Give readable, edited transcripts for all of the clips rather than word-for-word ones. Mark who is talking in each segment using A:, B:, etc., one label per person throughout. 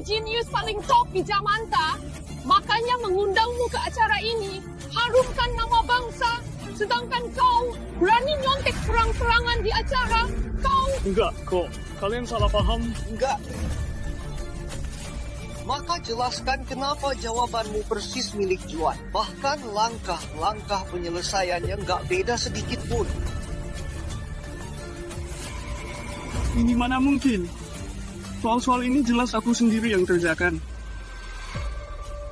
A: jenius paling top di Jamanta, makanya mengundangmu ke acara ini. Harumkan nama bangsa, sedangkan kau berani nyontek perang-perangan di acara. Kau...
B: Enggak kok, kalian salah paham.
C: Enggak. Maka jelaskan kenapa jawabanmu persis milik Juan. Bahkan langkah-langkah penyelesaiannya nggak beda sedikit pun.
B: Ini mana mungkin? Soal-soal ini jelas aku sendiri yang kerjakan.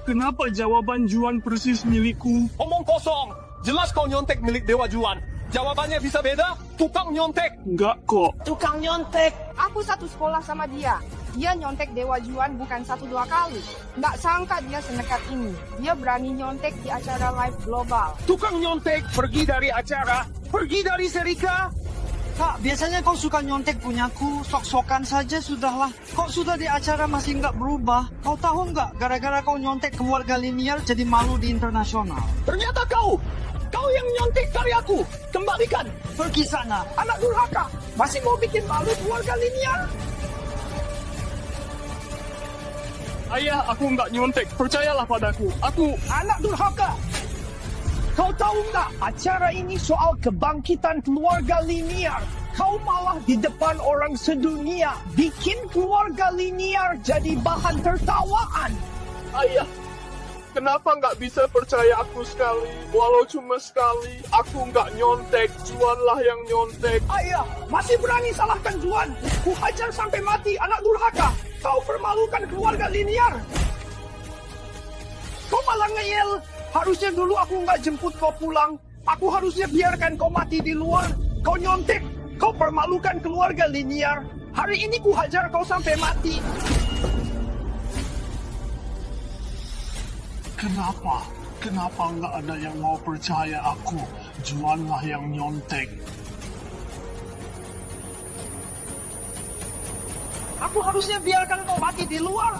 B: Kenapa jawaban Juan persis milikku?
D: Omong kosong. Jelas kau nyontek milik Dewa Juan. Jawabannya bisa beda? Tukang nyontek.
B: Enggak kok.
C: Tukang nyontek.
E: Aku satu sekolah sama dia. Dia nyontek Dewa Juan bukan 1-2 kali. Nggak sangka dia senekat ini. Dia berani nyontek di acara live global.
D: Tukang nyontek pergi dari acara. Pergi dari Serika.
C: Kak, biasanya kau suka nyontek punyaku, sok-sokan saja sudahlah. Kok sudah di acara masih nggak berubah? Kau tahu nggak, gara-gara kau nyontek keluarga Linier jadi malu di internasional.
D: Ternyata kau yang nyontek karyaku. Kembalikan.
C: Pergi sana.
D: Anak durhaka. Masih mau bikin malu keluarga Linier?
B: Ayah, aku nggak nyontek. Percayalah padaku. Aku...
D: Anak durhaka. Kau tahu nggak, acara ini soal kebangkitan keluarga Linier. Kau malah di depan orang sedunia bikin keluarga Linier jadi bahan tertawaan.
B: Ayah, kenapa nggak bisa percaya aku sekali? Walau cuma sekali, aku nggak nyontek. Juanlah yang nyontek.
D: Ayah, masih berani salahkan Juan. Ku hajar sampai mati, anak durhaka. Kau permalukan keluarga Linier. Kau malah ngeyel. Harusnya dulu aku nggak jemput kau pulang. Aku harusnya biarkan kau mati di luar. Kau nyontek. Kau permalukan keluarga Linier. Hari ini ku hajar kau sampai mati.
B: Kenapa nggak ada yang mau percaya aku? Juanlah yang nyontek.
D: Aku harusnya biarkan kau mati di luar.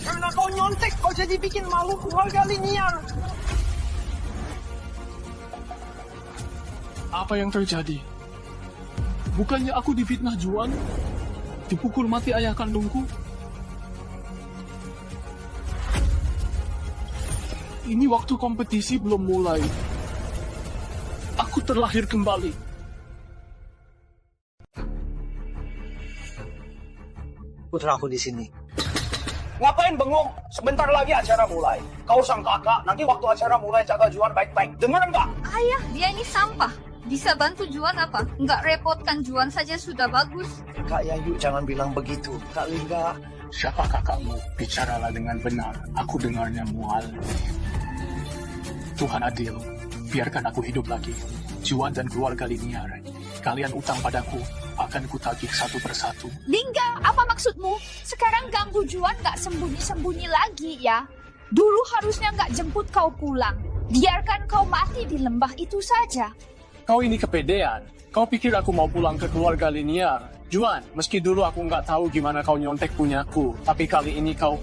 D: Karena kau nyontek, kau jadi bikin malu keluarga Linier.
B: Apa yang terjadi? Bukannya aku difitnah Juan? Dipukul mati ayah kandungku? Ini waktu kompetisi belum mulai. Aku terlahir kembali.
C: Putraku di sini.
D: Ngapain bengong? Sebentar lagi acara mulai. Kau sang kakak, nanti waktu acara mulai jaga Juan baik-baik. Dengar enggak?
F: Ayah, dia ini sampah. Bisa bantu Juan apa? Nggak repotkan Juan saja sudah bagus.
C: Kak Yayu jangan bilang begitu. Kak Lingga.
B: Siapa kakakmu? Bicaralah dengan benar. Aku dengarnya mual. Tuhan adil. Biarkan aku hidup lagi. Juan dan keluarga Linier. Kalian utang padaku. Akan kutagih satu persatu.
A: Lingga, apa maksudmu? Sekarang ganggu Juan nggak sembunyi-sembunyi lagi ya? Dulu harusnya nggak jemput kau pulang. Biarkan kau mati di lembah itu saja.
B: Kau ini kepedean. Kau pikir aku mau pulang ke keluarga Linier? Juan, meski dulu aku nggak tahu gimana kau nyontek punyaku, tapi kali ini kau...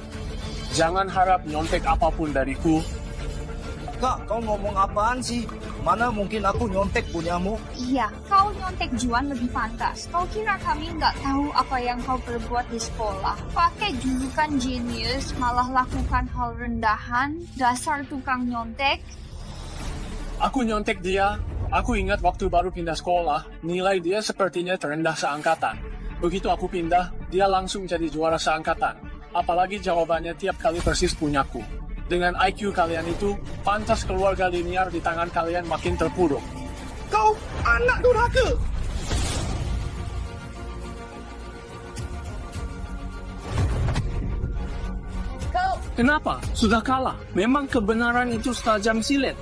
B: Jangan harap nyontek apapun dariku.
C: Kak, kau ngomong apaan sih? Mana mungkin aku nyontek punyamu?
F: Iya, kau nyontek Juan lebih pantas. Kau kira kami nggak tahu apa yang kau perbuat di sekolah? Pakai julukan jenius, malah lakukan hal rendahan, dasar tukang nyontek.
B: Aku nyontek dia. Aku ingat waktu baru pindah sekolah, nilai dia sepertinya terendah seangkatan. Begitu aku pindah, dia langsung jadi juara seangkatan. Apalagi jawabannya tiap kali persis punyaku. Dengan IQ kalian itu, pantas keluarga Linier di tangan kalian makin terpuruk.
D: Kau anak durhaka.
B: Kenapa? Sudah kalah. Memang kebenaran itu setajam silet.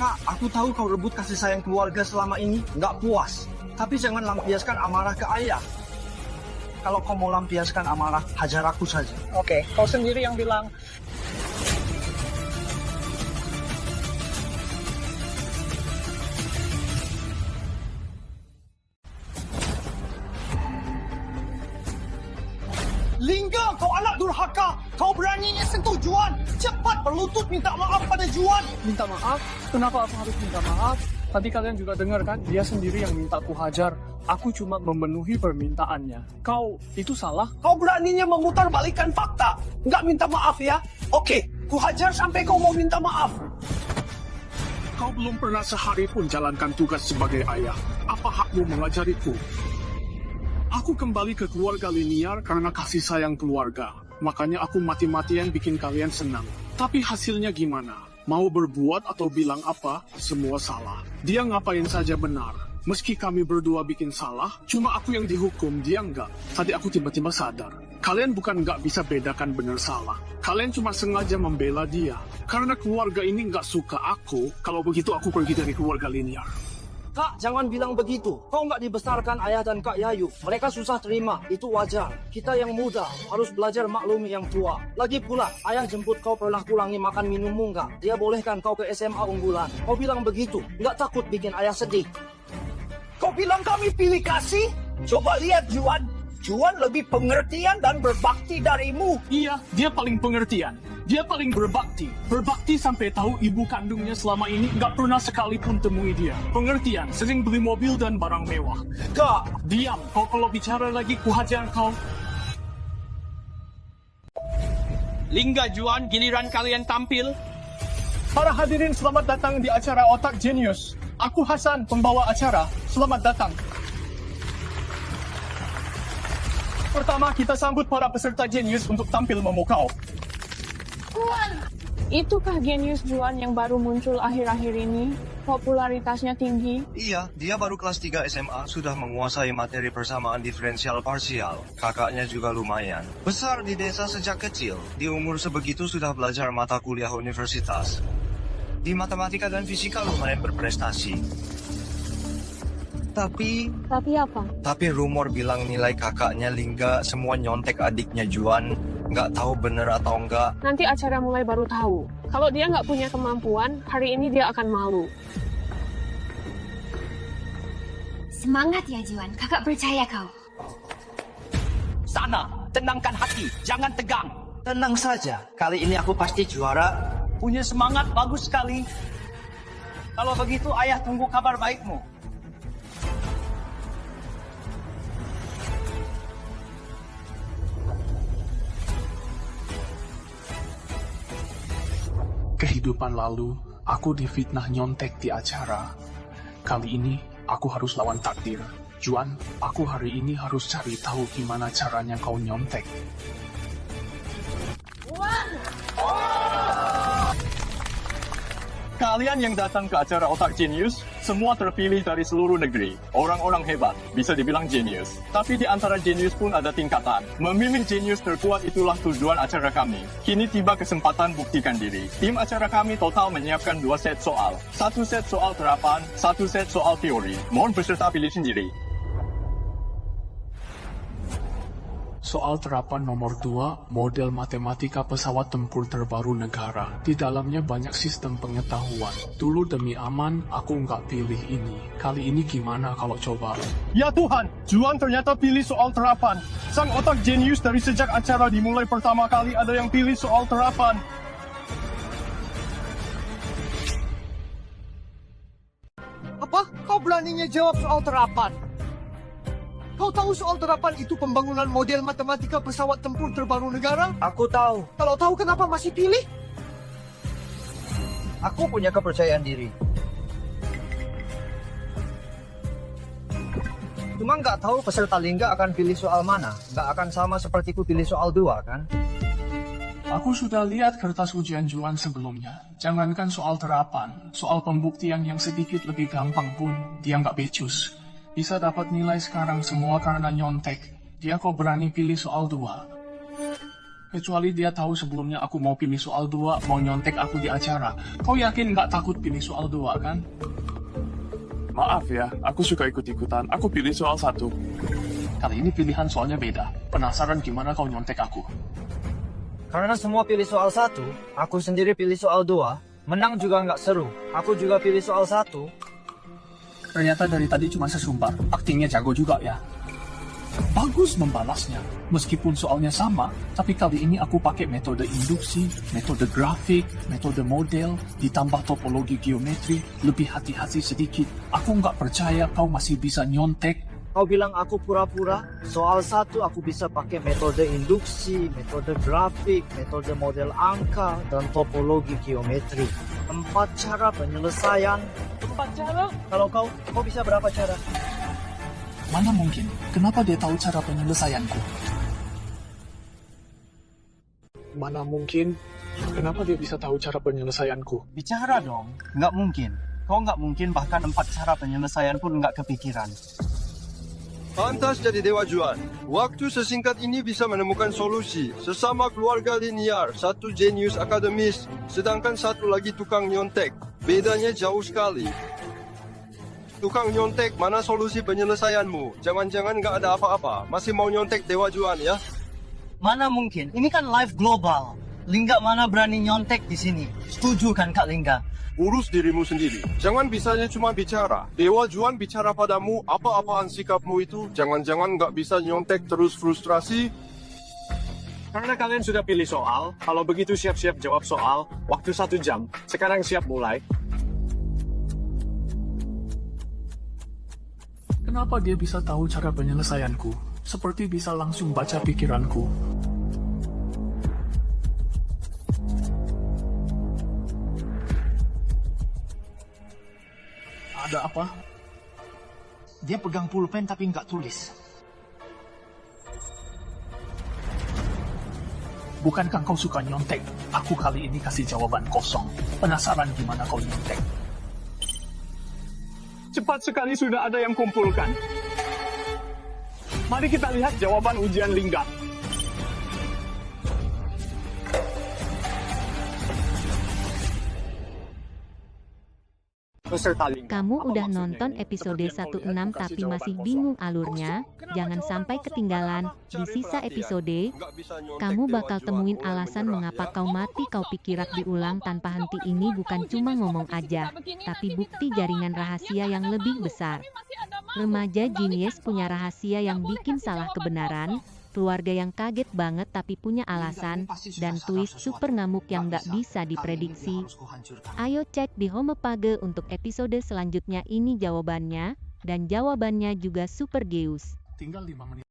C: Kak, aku tahu kau rebut kasih sayang keluarga selama ini. Nggak puas. Tapi jangan lampiaskan amarah ke ayah. Kalau kau mau lampiaskan amarah, hajar aku saja.
D: Oke, kau sendiri yang bilang. Lingga, kau anak durhaka. Kau beraninya sentuh Juan. Cepat berlutut minta maaf pada Juan.
B: Minta maaf? Kenapa aku harus minta maaf? Tadi kalian juga dengar kan? Dia sendiri yang minta aku hajar. Aku cuma memenuhi permintaannya. Kau, itu salah?
D: Kau beraninya memutarbalikkan fakta. Nggak minta maaf ya? Oke, ku hajar sampai kau mau minta maaf.
B: Kau belum pernah sehari pun jalankan tugas sebagai ayah. Apa hakmu mengajariku? Aku kembali ke keluarga linear karena kasih sayang keluarga. Makanya aku mati-matian bikin kalian senang. Tapi hasilnya gimana? Mau berbuat atau bilang apa, semua salah. Dia ngapain saja benar. Meski kami berdua bikin salah, cuma aku yang dihukum, dia enggak. Tadi aku tiba-tiba sadar. Kalian bukan nggak bisa bedakan benar salah. Kalian cuma sengaja membela dia. Karena keluarga ini nggak suka aku, kalau begitu aku pergi dari keluarga linear.
C: Kak, jangan bilang begitu. Kau nggak dibesarkan ayah dan Kak Yayu. Mereka susah terima, itu wajar. Kita yang muda harus belajar maklumi yang tua. Lagi pula, ayah jemput kau pernah kurangi makan minummu nggak? Dia bolehkan kau ke SMA unggulan. Kau bilang begitu, nggak takut bikin ayah sedih.
D: Kau bilang kami pilih kasih? Coba lihat Juan. Juan lebih pengertian dan berbakti darimu.
B: Iya, dia paling pengertian. Dia paling berbakti. Berbakti sampai tahu ibu kandungnya selama ini nggak pernah sekalipun temui dia. Pengertian, sering beli mobil dan barang mewah.
D: Kak,
B: Diam, kau kalau bicara lagi kuhajar kau.
G: Lingga Juan, giliran kalian tampil.
B: Para hadirin, selamat datang di acara Otak Genius. Aku Hasan, pembawa acara. Selamat datang. Pertama, kita sambut para peserta Genius untuk tampil memukau.
A: Itukah genius Juan yang baru muncul akhir-akhir ini? Popularitasnya tinggi.
H: Iya, dia baru kelas 3 SMA, sudah menguasai materi persamaan diferensial parsial. Kakaknya juga lumayan. Besar di desa sejak kecil, di umur sebegitu sudah belajar mata kuliah universitas. Di matematika dan fisika lumayan berprestasi. Tapi
A: apa?
H: Tapi rumor bilang nilai kakaknya Lingga semua nyontek adiknya Juan. Nggak tahu bener atau enggak.
A: Nanti acara mulai baru tahu. Kalau dia nggak punya kemampuan, hari ini dia akan malu.
F: Semangat ya Juan, kakak percaya kau.
D: sana, tenangkan hati, jangan tegang.
C: Tenang saja, kali ini aku pasti juara.
D: Punya semangat bagus sekali. Kalau begitu, ayah tunggu kabar baikmu.
B: Kehidupan lalu, aku difitnah nyontek di acara. Kali ini, aku harus lawan takdir. Juan, aku hari ini harus cari tahu gimana caranya kau nyontek.
G: Kalian yang datang ke acara Otak Genius, semua terpilih dari seluruh negeri. Orang-orang hebat, bisa dibilang genius. Tapi di antara genius pun ada tingkatan. Memilih genius terkuat itulah tujuan acara kami. Kini tiba kesempatan buktikan diri. Tim acara kami total menyiapkan 2 set soal. 1 set soal terapan, 1 set soal teori. Mohon peserta pilih sendiri.
B: Soal terapan nomor 2, model matematika pesawat tempur terbaru negara. Di dalamnya banyak sistem pengetahuan. Dulu demi aman, aku nggak pilih ini. Kali ini gimana kalau coba?
G: Ya Tuhan, Juan ternyata pilih soal terapan. Sang otak jenius dari sejak acara dimulai pertama kali ada yang pilih soal terapan.
C: Apa? Kau beraninya jawab soal terapan? Kau tahu soal terapan itu pembangunan model matematika pesawat tempur terbaru negara?
H: Aku tahu.
C: Kalau tahu kenapa masih pilih?
H: Aku punya kepercayaan diri. Cuma nggak tahu peserta Lingga akan pilih soal mana. Nggak akan sama sepertiku pilih soal 2, kan?
B: Aku sudah lihat kertas ujian Juan sebelumnya. Jangankan soal terapan, soal pembuktian yang sedikit lebih gampang pun, dia nggak becus. Bisa dapat nilai sekarang semua karena nyontek. Dia kok berani pilih soal 2. Kecuali dia tahu sebelumnya aku mau pilih soal 2, mau nyontek aku di acara. Kau yakin nggak takut pilih soal 2, kan? Maaf ya, aku suka ikut-ikutan. Aku pilih soal 1. Kali ini pilihan soalnya beda. Penasaran gimana kau nyontek aku?
H: Karena semua pilih soal 1, aku sendiri pilih soal 2. Menang juga nggak seru. Aku juga pilih soal 1.
B: Ternyata dari tadi cuma sesumbar. Aktingnya jago juga ya. Bagus membalasnya. Meskipun soalnya sama, tapi kali ini aku pakai metode induksi, metode grafik, metode model, ditambah topologi geometri, lebih hati-hati sedikit. Aku nggak percaya kau masih bisa nyontek.
C: Kau bilang aku pura-pura? Soal satu aku bisa pakai metode induksi, metode grafik, metode model angka, dan topologi geometri. 4 cara penyelesaian.
B: 4 cara?
C: Kalau kau bisa berapa cara?
B: Mana mungkin? Kenapa dia tahu cara penyelesaianku? Mana mungkin? Kenapa dia bisa tahu cara penyelesaianku?
C: Bicara dong. Nggak mungkin. Kau nggak mungkin bahkan 4 cara penyelesaian pun nggak kepikiran.
I: Pantas jadi Dewa Juan. Waktu sesingkat ini bisa menemukan solusi. Sesama keluarga linear, satu jenius akademis, sedangkan satu lagi tukang nyontek. Bedanya jauh sekali. Tukang nyontek, mana solusi penyelesaianmu? Jangan-jangan nggak ada apa-apa. Masih mau nyontek Dewa Juan ya?
C: Mana mungkin? Ini kan live global. Lingga mana berani nyontek di sini? Setuju kan Kak Lingga?
I: Urus dirimu sendiri. Jangan bisanya cuma bicara. Dewa Juan bicara padamu, apa-apaan sikapmu itu? Jangan-jangan nggak bisa nyontek terus frustrasi?
G: Karena kalian sudah pilih soal, kalau begitu siap-siap jawab soal, waktu 1 jam. Sekarang siap mulai.
B: Kenapa dia bisa tahu cara penyelesaianku? Seperti bisa langsung baca pikiranku. Ada apa?
C: Dia pegang pulpen tapi nggak tulis.
B: Bukankah kau suka nyontek? Aku kali ini kasih jawaban kosong. Penasaran gimana kau nyontek?
G: Cepat sekali sudah ada yang kumpulkan. Mari kita lihat jawaban ujian Lingga. Peserta Lingga.
J: Kamu udah nonton episode 16 tapi masih bingung alurnya? Jangan sampai ketinggalan. Di sisa episode, kamu bakal temuin alasan mengapa kau mati kau pikirak diulang tanpa henti ini bukan cuma ngomong aja, tapi bukti jaringan rahasia yang lebih besar. Remaja jenius punya rahasia yang bikin salah kebenaran, keluarga yang kaget banget tapi punya alasan, dan twist super ngamuk yang nggak bisa diprediksi. Ayo cek di Homepage untuk episode selanjutnya ini jawabannya, dan jawabannya juga super geus.
B: Tinggal 5 menit.